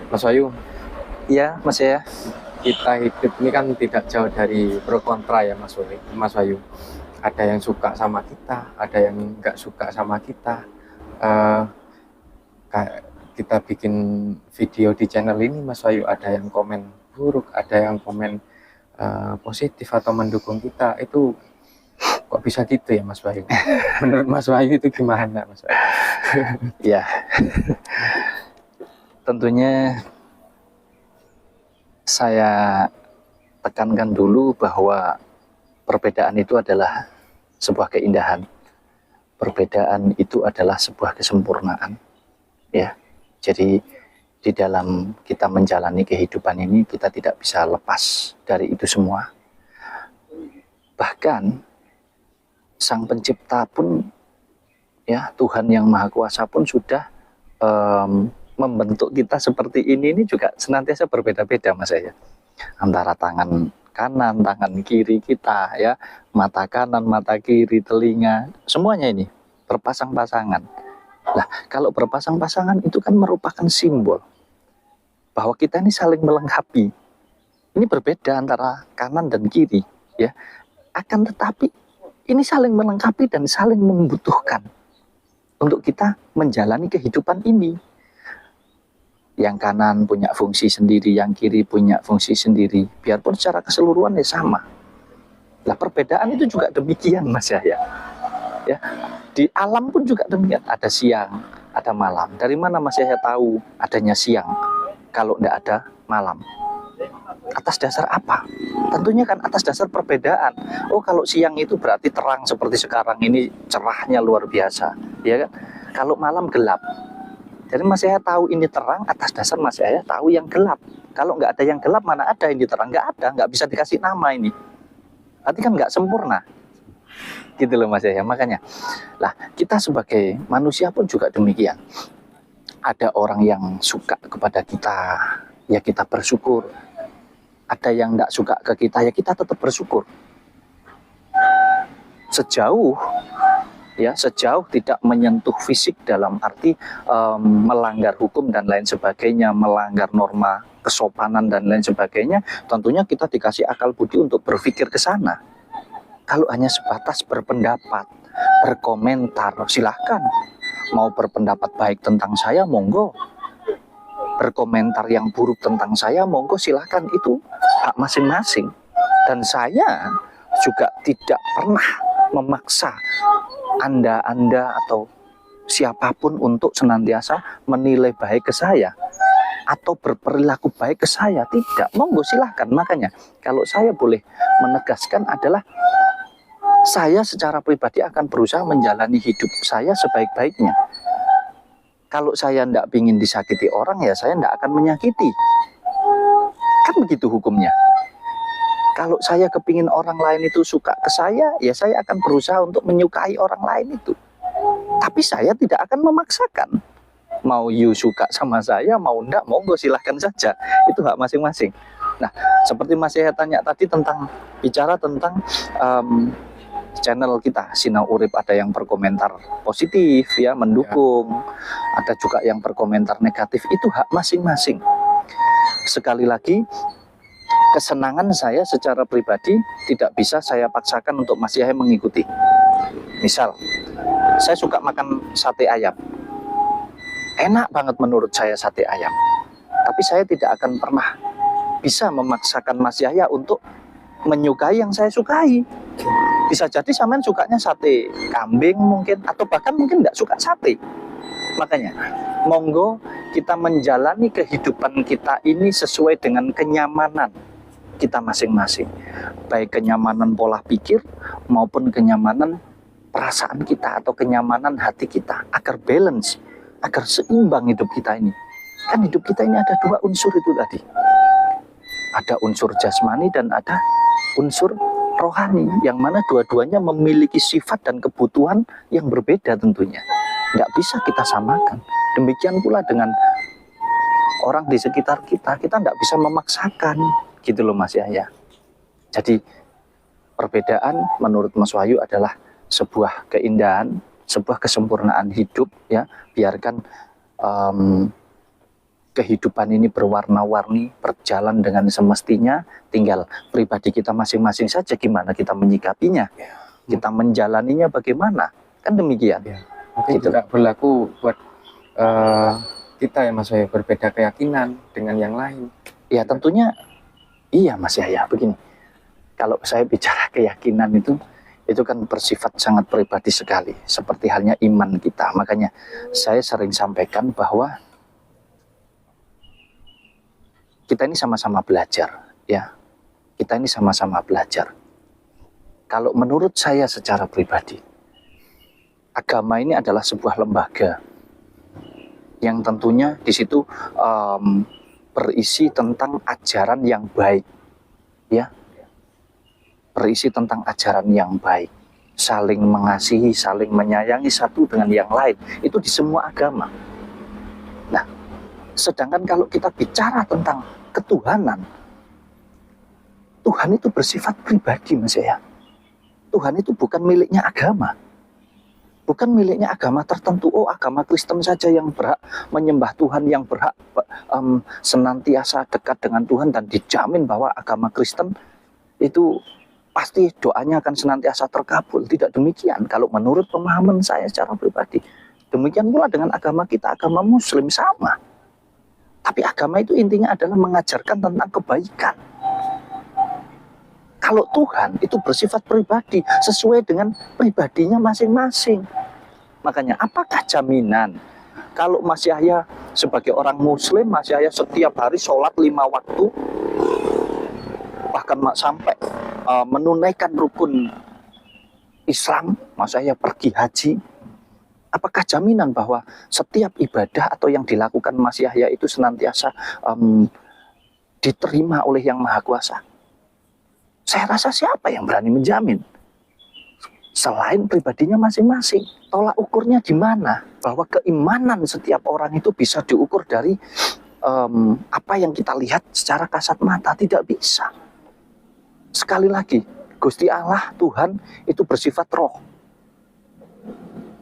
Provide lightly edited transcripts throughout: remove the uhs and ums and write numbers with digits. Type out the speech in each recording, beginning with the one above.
Mas Wahyu, Iya, Mas ya. kita hidup ini kan tidak jauh dari pro kontra ya Mas Wahyu. Ada yang suka sama kita, ada yang nggak suka sama kita. Eh, kayak kita bikin video di channel ini Mas Wahyu, ada yang komen buruk, ada yang komen positif atau mendukung kita. Itu kok bisa gitu ya Mas Wahyu? Menurut Mas Wahyu itu gimana Mas Wahyu? Ya, tentunya saya tekankan dulu bahwa perbedaan itu adalah sebuah keindahan. Perbedaan itu adalah sebuah kesempurnaan. Ya, jadi di dalam kita menjalani kehidupan ini kita tidak bisa lepas dari itu semua. Bahkan Sang Pencipta pun, ya Tuhan yang Maha Kuasa pun sudah membentuk kita seperti ini juga senantiasa berbeda-beda Mas ya. Antara tangan kanan, tangan kiri kita ya, mata kanan, mata kiri, telinga, semuanya ini berpasang-pasangan. Nah, kalau berpasang-pasangan itu kan merupakan simbol bahwa kita ini saling melengkapi. Ini berbeda antara kanan dan kiri ya. Akan tetapi ini saling melengkapi dan saling membutuhkan untuk kita menjalani kehidupan ini. Yang kanan punya fungsi sendiri, yang kiri punya fungsi sendiri, biarpun secara keseluruhan ya sama. Nah, perbedaan itu juga demikian Mas ya. Ya, di alam pun juga demikian, ada siang, ada malam. Dari mana Mas Yahya tahu adanya siang kalau tidak ada malam? Atas dasar apa? Tentunya kan atas dasar perbedaan. Oh, kalau siang itu berarti terang seperti sekarang ini, cerahnya luar biasa, ya kan? Kalau malam gelap. Jadi Mas Yahya tahu ini terang atas dasar Mas Yahya tahu yang gelap. Kalau nggak ada yang gelap, mana ada ini terang? Nggak ada, nggak bisa dikasih nama ini. Berarti kan nggak sempurna. Gitu loh Mas Yahya. Makanya, lah kita sebagai manusia pun juga demikian. Ada orang yang suka kepada kita, ya kita bersyukur. Ada yang nggak suka ke kita, ya kita tetap bersyukur. Sejauh tidak menyentuh fisik dalam arti melanggar hukum dan lain sebagainya, melanggar norma kesopanan dan lain sebagainya, tentunya kita dikasih akal budi untuk berpikir ke sana. Kalau hanya sebatas berpendapat, berkomentar, silahkan. Mau berpendapat baik tentang saya, monggo. Berkomentar yang buruk tentang saya, monggo silahkan. Itu hak masing-masing. Dan saya juga tidak pernah memaksa Anda atau siapapun untuk senantiasa menilai baik ke saya atau berperilaku baik ke saya. Tidak, monggo silahkan. Makanya kalau saya boleh menegaskan adalah saya secara pribadi akan berusaha menjalani hidup saya sebaik-baiknya. Kalau saya tidak ingin disakiti orang, ya saya tidak akan menyakiti. Kan begitu hukumnya. Kalau saya kepingin orang lain itu suka ke saya, ya saya akan berusaha untuk menyukai orang lain itu. Tapi saya tidak akan memaksakan. Mau you suka sama saya, mau enggak, monggo silahkan saja. Itu hak masing-masing. Nah, seperti Mas Yahya tanya tadi bicara tentang channel kita, Sinau Urip, ada yang berkomentar positif, ya, mendukung. Ada juga yang berkomentar negatif, itu hak masing-masing. Sekali lagi, kesenangan saya secara pribadi tidak bisa saya paksakan untuk Mas Yahya mengikuti. Misal, saya suka makan sate ayam. Enak banget menurut saya sate ayam. Tapi saya tidak akan pernah bisa memaksakan Mas Yahya untuk menyukai yang saya sukai. Bisa jadi sampean sukanya sate kambing mungkin, atau bahkan mungkin tidak suka sate. Makanya, monggo kita menjalani kehidupan kita ini sesuai dengan kenyamanan kita masing-masing, baik kenyamanan pola pikir maupun kenyamanan perasaan kita atau kenyamanan hati kita, agar balance, agar seimbang hidup kita ini. Kan hidup kita ini ada dua unsur itu tadi, ada unsur jasmani dan ada unsur rohani, yang mana dua-duanya memiliki sifat dan kebutuhan yang berbeda tentunya. Nggak bisa kita samakan. Demikian pula dengan orang di sekitar kita, kita nggak bisa memaksakan. Gitu loh Mas Yahya. Jadi perbedaan menurut Mas Wahyu adalah sebuah keindahan, sebuah kesempurnaan hidup, ya. Biarkan kehidupan ini berwarna-warni, berjalan dengan semestinya, tinggal pribadi kita masing-masing saja gimana kita menyikapinya, kita menjalaninya bagaimana, kan demikian. Mungkin Gitu. juga berlaku buat kita ya Mas Wahyu, berbeda keyakinan dengan yang lain. Ya tentunya iya Mas Yahya, begini. Kalau saya bicara keyakinan itu kan bersifat sangat pribadi sekali, seperti halnya iman kita. Makanya saya sering sampaikan bahwa kita ini sama-sama belajar, ya. Kita ini sama-sama belajar. Kalau menurut saya secara pribadi, agama ini adalah sebuah lembaga yang tentunya di situ berisi tentang ajaran yang baik, ya. Berisi tentang ajaran yang baik, saling mengasihi, saling menyayangi satu dengan yang lain, itu di semua agama. Nah, sedangkan kalau kita bicara tentang ketuhanan, Tuhan itu bersifat pribadi Mas ya. Tuhan itu bukan miliknya agama. Bukan miliknya agama tertentu. Oh, agama Kristen saja yang berhak menyembah Tuhan, yang berhak senantiasa dekat dengan Tuhan, dan dijamin bahwa agama Kristen itu pasti doanya akan senantiasa terkabul. Tidak demikian kalau menurut pemahaman saya secara pribadi. Demikian pula dengan agama kita, agama Muslim sama. Tapi agama itu intinya adalah mengajarkan tentang kebaikan. Kalau Tuhan itu bersifat pribadi, sesuai dengan pribadinya masing-masing. Makanya apakah jaminan kalau Mas Yahya sebagai orang Muslim, Mas Yahya setiap hari sholat 5 waktu, bahkan sampai menunaikan rukun Islam, Mas Yahya pergi haji, apakah jaminan bahwa setiap ibadah atau yang dilakukan Mas Yahya itu senantiasa diterima oleh Yang Maha Kuasa? Saya rasa siapa yang berani menjamin? Selain pribadinya masing-masing. Tolak ukurnya di mana? Bahwa keimanan setiap orang itu bisa diukur dari apa yang kita lihat secara kasat mata. Tidak bisa. Sekali lagi, Gusti Allah, Tuhan itu bersifat roh.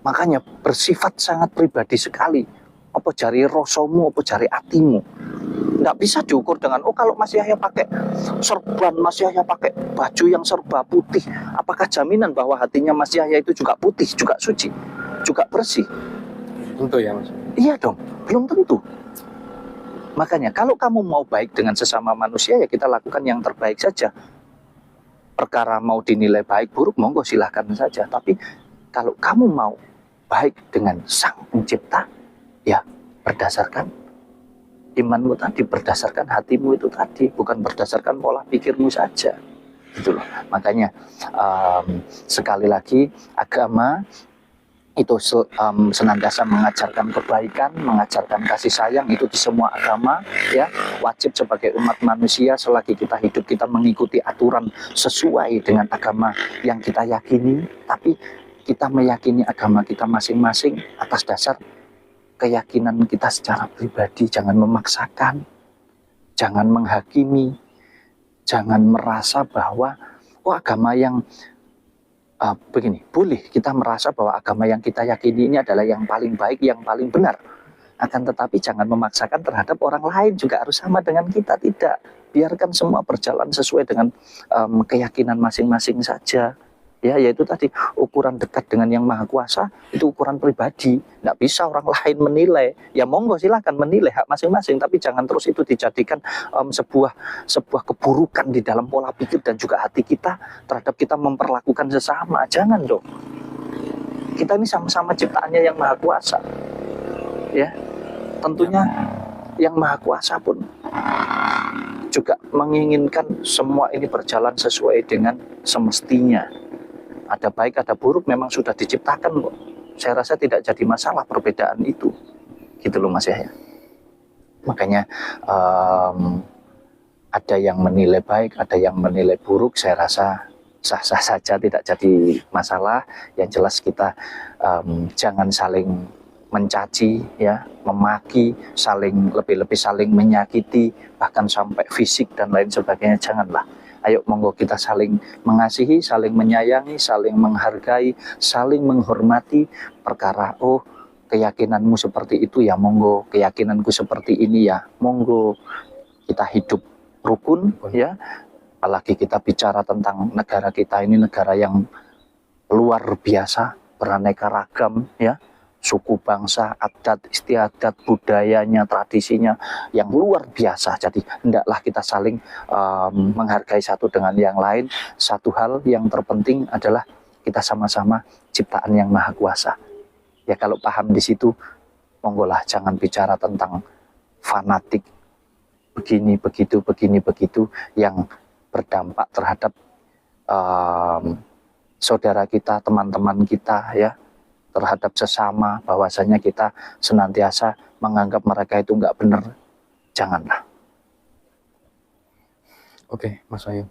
Makanya bersifat sangat pribadi sekali. Apa jari rosomu, apa jari atimu. Nggak bisa diukur dengan, oh kalau Mas Yahya pakai serban, Mas Yahya pakai baju yang serba putih, apakah jaminan bahwa hatinya Mas Yahya itu juga putih, juga suci, juga bersih? Tentu ya Mas. Iya dong, belum tentu. Makanya kalau kamu mau baik dengan sesama manusia, ya kita lakukan yang terbaik saja. Perkara mau dinilai baik buruk, monggo silahkan saja. Tapi kalau kamu mau baik dengan Sang Pencipta, ya berdasarkan imanmu tadi, berdasarkan hatimu itu tadi, bukan berdasarkan pola pikirmu saja, gitu loh. Makanya sekali lagi agama itu senantiasa mengajarkan kebaikan, mengajarkan kasih sayang, itu di semua agama, ya. Wajib sebagai umat manusia selagi kita hidup kita mengikuti aturan sesuai dengan agama yang kita yakini, tapi kita meyakini agama kita masing-masing atas dasar keyakinan kita secara pribadi. Jangan memaksakan, jangan menghakimi, jangan merasa bahwa oh agama yang begini, boleh kita merasa bahwa agama yang kita yakini ini adalah yang paling baik, yang paling benar. Akan tetapi jangan memaksakan terhadap orang lain juga harus sama dengan kita, tidak. Biarkan semua berjalan sesuai dengan keyakinan masing-masing saja. Ya, yaitu tadi ukuran dekat dengan Yang Maha Kuasa itu ukuran pribadi, nggak bisa orang lain menilai. Ya monggo silahkan menilai hak masing-masing, tapi jangan terus itu dijadikan sebuah keburukan di dalam pola pikir dan juga hati kita terhadap kita memperlakukan sesama. Jangan dong. Kita ini sama-sama ciptaannya Yang Maha Kuasa. Ya, tentunya Yang Maha Kuasa pun juga menginginkan semua ini berjalan sesuai dengan semestinya. Ada baik, ada buruk, memang sudah diciptakan kok. Saya rasa tidak jadi masalah perbedaan itu. Gitu loh Mas Yahya. Makanya ada yang menilai baik, ada yang menilai buruk, saya rasa sah-sah saja, tidak jadi masalah. Yang jelas kita jangan saling mencaci, ya, memaki, saling lebih-lebih saling menyakiti, bahkan sampai fisik dan lain sebagainya. Janganlah. Ayo monggo kita saling mengasihi, saling menyayangi, saling menghargai, saling menghormati. Perkara oh keyakinanmu seperti itu ya monggo, keyakinanku seperti ini ya monggo. Kita hidup rukun ya, apalagi kita bicara tentang negara kita ini, negara yang luar biasa, beraneka ragam ya, suku bangsa, adat istiadat, budayanya, tradisinya yang luar biasa. Jadi hendaklah kita saling menghargai satu dengan yang lain. Satu hal yang terpenting adalah kita sama-sama ciptaan yang maha kuasa. Ya kalau paham di situ, monggolah jangan bicara tentang fanatik begini begitu yang berdampak terhadap saudara kita, teman-teman kita ya, terhadap sesama, bahwasanya kita senantiasa menganggap mereka itu nggak benar. Janganlah. Oke, Mas Wahyu.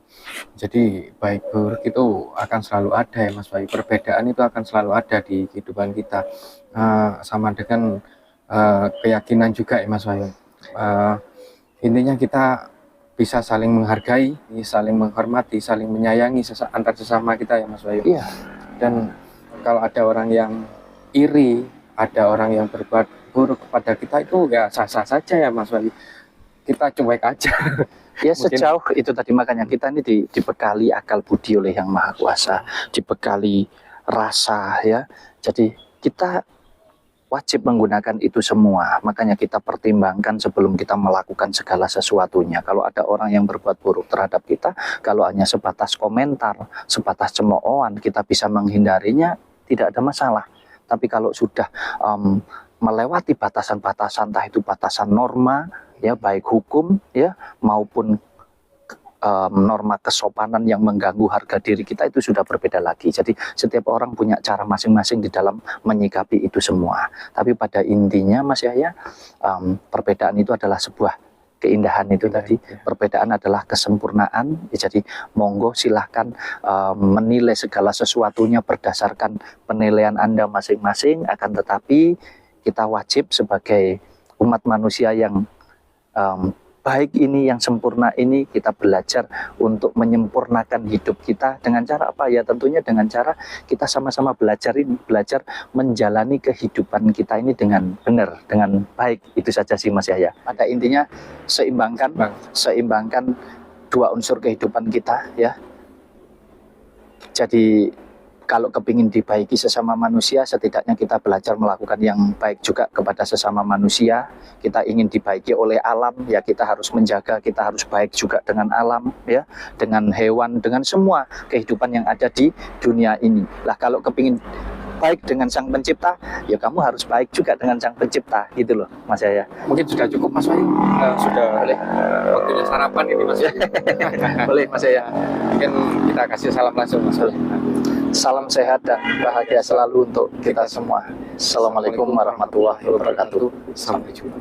Jadi baik buruk itu akan selalu ada ya Mas Wahyu. Perbedaan itu akan selalu ada di kehidupan kita. Sama dengan keyakinan juga ya Mas Wahyu. Intinya kita bisa saling menghargai, saling menghormati, saling menyayangi antar sesama kita ya Mas Wahyu. Iya. Dan kalau ada orang yang iri, ada orang yang berbuat buruk kepada kita, itu ya sah-sah saja ya Mas Wahyu. Kita cuek aja. Ya sejauh itu tadi, makanya kita ini dibekali akal budi oleh Yang Maha Kuasa, dibekali rasa ya. Jadi kita wajib menggunakan itu semua. Makanya kita pertimbangkan sebelum kita melakukan segala sesuatunya. Kalau ada orang yang berbuat buruk terhadap kita, kalau hanya sebatas komentar, sebatas cemoohan, kita bisa menghindarinya, tidak ada masalah. Tapi kalau sudah melewati batasan-batasan, entah itu batasan norma ya, baik hukum ya maupun norma kesopanan yang mengganggu harga diri kita, itu sudah berbeda lagi. Jadi setiap orang punya cara masing-masing di dalam menyikapi itu semua. Tapi pada intinya Mas Yahya, perbedaan itu adalah sebuah keindahan itu tadi. Perbedaan adalah kesempurnaan ya, jadi monggo silahkan menilai segala sesuatunya berdasarkan penilaian Anda masing-masing. Akan tetapi kita wajib sebagai umat manusia yang baik ini, yang sempurna ini, kita belajar untuk menyempurnakan hidup kita dengan cara apa ya? Tentunya dengan cara kita sama-sama belajar menjalani kehidupan kita ini dengan benar, dengan baik. Itu saja sih Mas Yahya. Pada intinya seimbangkan dua unsur kehidupan kita ya. Jadi kalau kepingin dibaiki sesama manusia, setidaknya kita belajar melakukan yang baik juga kepada sesama manusia. Kita ingin dibaiki oleh alam, ya kita harus menjaga, kita harus baik juga dengan alam, ya, dengan hewan, dengan semua kehidupan yang ada di dunia ini. Lah kalau kepingin baik dengan Sang Pencipta, ya kamu harus baik juga dengan Sang Pencipta, gitu loh Mas Yahya. Mungkin sudah cukup Mas Wahyu, sudah boleh waktunya sarapan ini Mas Wahyu. Boleh Mas Yahya. Mungkin kita kasih salam langsung Mas Wahyu. Salam sehat dan bahagia selalu untuk kita semua. Assalamualaikum warahmatullahi wabarakatuh. Sampai jumpa.